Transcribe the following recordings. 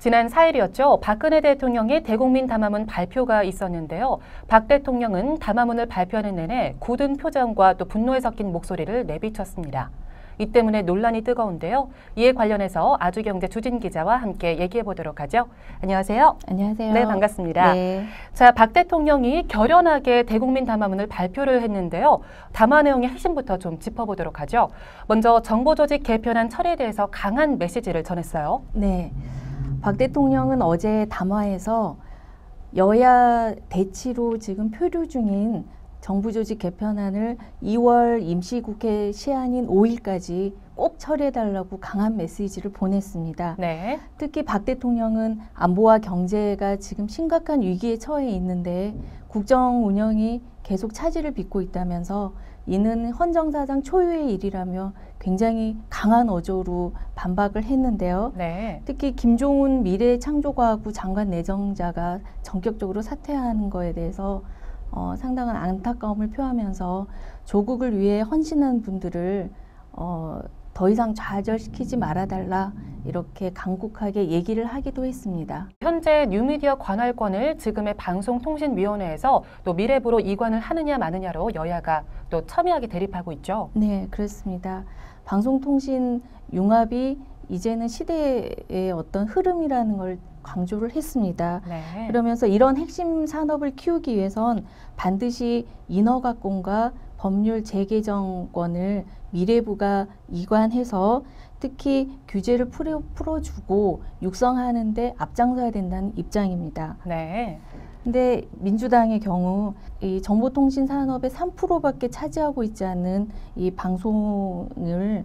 지난 4일이었죠. 박근혜 대통령의 대국민 담화문 발표가 있었는데요. 박 대통령은 담화문을 발표하는 내내 굳은 표정과 또 분노에 섞인 목소리를 내비쳤습니다. 이 때문에 논란이 뜨거운데요. 이에 관련해서 아주경제 주진 기자와 함께 얘기해 보도록 하죠. 안녕하세요. 안녕하세요. 네, 반갑습니다. 네. 자, 박 대통령이 결연하게 대국민 담화문을 발표를 했는데요. 담화 내용의 핵심부터 좀 짚어보도록 하죠. 먼저 정보조직 개편안 처리에 대해서 강한 메시지를 전했어요. 네. 박 대통령은 어제 담화에서 여야 대치로 지금 표류 중인 정부조직 개편안을 2월 임시국회 시한인 5일까지 꼭 처리해달라고 강한 메시지를 보냈습니다. 네. 특히 박 대통령은 안보와 경제가 지금 심각한 위기에 처해 있는데 국정 운영이 계속 차질을 빚고 있다면서 이는 헌정사상 초유의 일이라며 굉장히 강한 어조로 반박을 했는데요. 네. 특히 김종훈 미래창조과학부 장관 내정자가 전격적으로 사퇴하는 거에 대해서 상당한 안타까움을 표하면서 조국을 위해 헌신한 분들을 더 이상 좌절시키지 말아달라 이렇게 간곡하게 얘기를 하기도 했습니다. 현재 뉴미디어 관할권을 지금의 방송통신위원회에서 또 미래부로 이관을 하느냐 마느냐로 여야가 또 첨예하게 대립하고 있죠. 네, 그렇습니다. 방송통신 융합이 이제는 시대의 어떤 흐름이라는 걸 강조를 했습니다. 네. 그러면서 이런 핵심 산업을 키우기 위해선 반드시 인허가권과 법률 재개정권을 미래부가 이관해서 특히 규제를 풀어주고 육성하는 데 앞장서야 된다는 입장입니다. 네. 근데 민주당의 경우 이 정보통신 산업의 3%밖에 차지하고 있지 않는 이 방송을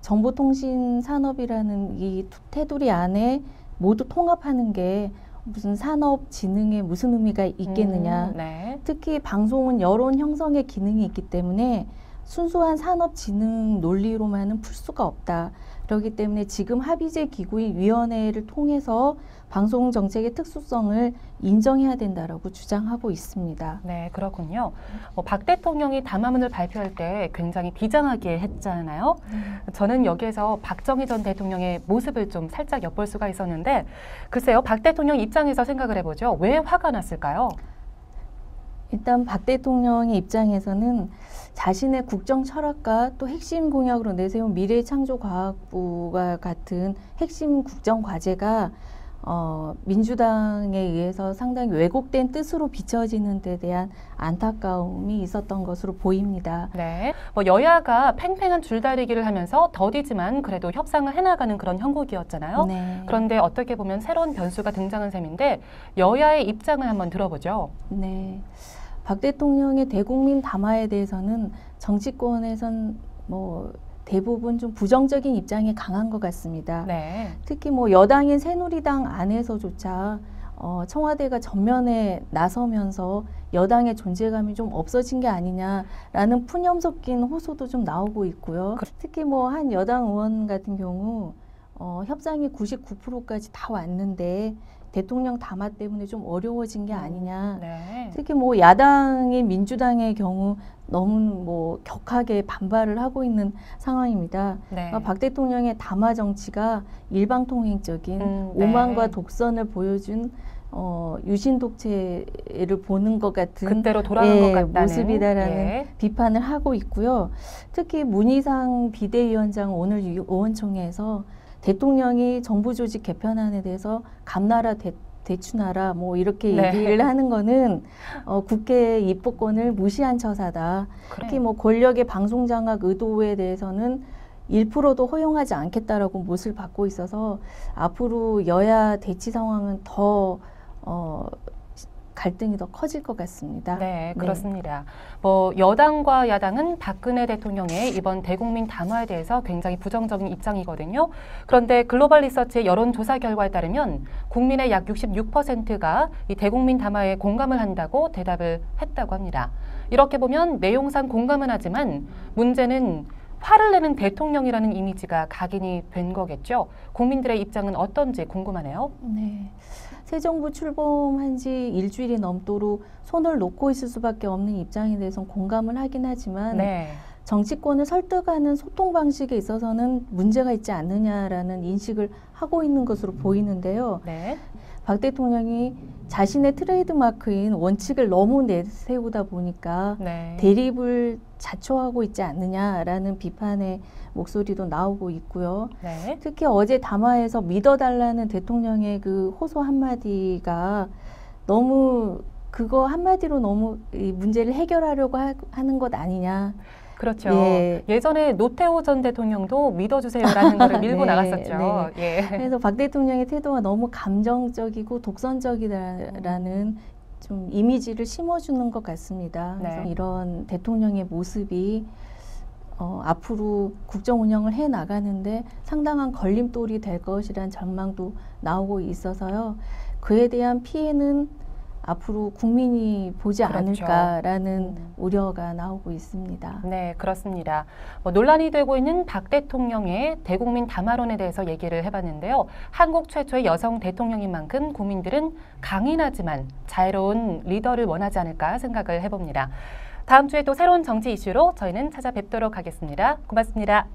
정보통신 산업이라는 이 테두리 안에 모두 통합하는 게 무슨 산업진흥에 무슨 의미가 있겠느냐. 네. 특히 방송은 여론 형성의 기능이 있기 때문에 순수한 산업진흥 논리로만은 풀 수가 없다. 그렇기 때문에 지금 합의제 기구인 위원회를 통해서 방송 정책의 특수성을 인정해야 된다라고 주장하고 있습니다. 네, 그렇군요. 박 대통령이 담화문을 발표할 때 굉장히 비장하게 했잖아요. 저는 여기에서 박정희 전 대통령의 모습을 좀 살짝 엿볼 수가 있었는데 글쎄요, 박 대통령 입장에서 생각을 해보죠. 왜 화가 났을까요? 일단 박 대통령의 입장에서는 자신의 국정 철학과 또 핵심 공약으로 내세운 미래창조과학부가 같은 핵심 국정 과제가 민주당에 의해서 상당히 왜곡된 뜻으로 비춰지는 데 대한 안타까움이 있었던 것으로 보입니다. 네, 여야가 팽팽한 줄다리기를 하면서 더디지만 그래도 협상을 해나가는 그런 형국이었잖아요. 네. 그런데 어떻게 보면 새로운 변수가 등장한 셈인데 여야의 입장을 한번 들어보죠. 네. 박 대통령의 대국민 담화에 대해서는 정치권에선 대부분 좀 부정적인 입장이 강한 것 같습니다. 네. 특히 여당인 새누리당 안에서조차 청와대가 전면에 나서면서 여당의 존재감이 좀 없어진 게 아니냐라는 푸념 섞인 호소도 좀 나오고 있고요. 특히 한 여당 의원 같은 경우 협상이 99%까지 다 왔는데 대통령 담화 때문에 좀 어려워진 게 아니냐. 네. 특히 야당인 민주당의 경우 너무 격하게 반발을 하고 있는 상황입니다. 네. 박 대통령의 담화 정치가 일방통행적인 네. 오만과 독선을 보여준 유신 독재를 보는 것 같은 그때로 돌아간 것 같다는 모습이다라는 비판을 하고 있고요. 특히 문희상 비대위원장 오늘 의원총회에서 대통령이 정부조직 개편안에 대해서 감나라 대추나라 이렇게 얘기를 하는 거는 국회 입법권을 무시한 처사다. 그래. 특히 권력의 방송장악 의도에 대해서는 1%도 허용하지 않겠다라고 못을 받고 있어서 앞으로 여야 대치 상황은 더 갈등이 더 커질 것 같습니다. 네, 그렇습니다. 여당과 야당은 박근혜 대통령의 이번 대국민 담화에 대해서 굉장히 부정적인 입장이거든요. 그런데 글로벌 리서치의 여론조사 결과에 따르면 국민의 약 66%가 이 대국민 담화에 공감을 한다고 대답을 했다고 합니다. 이렇게 보면 내용상 공감은 하지만 문제는 화를 내는 대통령이라는 이미지가 각인이 된 거겠죠. 국민들의 입장은 어떤지 궁금하네요. 네. 새 정부 출범한 지 일주일이 넘도록 손을 놓고 있을 수밖에 없는 입장에 대해서는 공감을 하긴 하지만 네. 정치권을 설득하는 소통 방식에 있어서는 문제가 있지 않느냐라는 인식을 하고 있는 것으로 보이는데요. 네. 박 대통령이 자신의 트레이드마크인 원칙을 너무 내세우다 보니까 네. 대립을 자초하고 있지 않느냐라는 비판의 목소리도 나오고 있고요. 네. 특히 어제 담화에서 믿어달라는 대통령의 그 호소 한마디가 너무 그거 한마디로 너무 이 문제를 해결하려고 하는 것 아니냐. 그렇죠. 예. 예전에 노태우 전 대통령도 믿어주세요라는 거를 밀고 네, 나갔었죠. 예. 그래서 박 대통령의 태도가 너무 감정적이고 독선적이다라는 좀 이미지를 심어주는 것 같습니다. 그래서 네. 이런 대통령의 모습이 앞으로 국정 운영을 해 나가는데 상당한 걸림돌이 될 것이란 전망도 나오고 있어서요. 그에 대한 피해는 앞으로 국민이 보지 그렇죠. 않을까라는 우려가 나오고 있습니다. 네, 그렇습니다. 논란이 되고 있는 박 대통령의 대국민 담화론에 대해서 얘기를 해봤는데요. 한국 최초의 여성 대통령인 만큼 국민들은 강인하지만 자유로운 리더를 원하지 않을까 생각을 해봅니다. 다음 주에 또 새로운 정치 이슈로 저희는 찾아뵙도록 하겠습니다. 고맙습니다.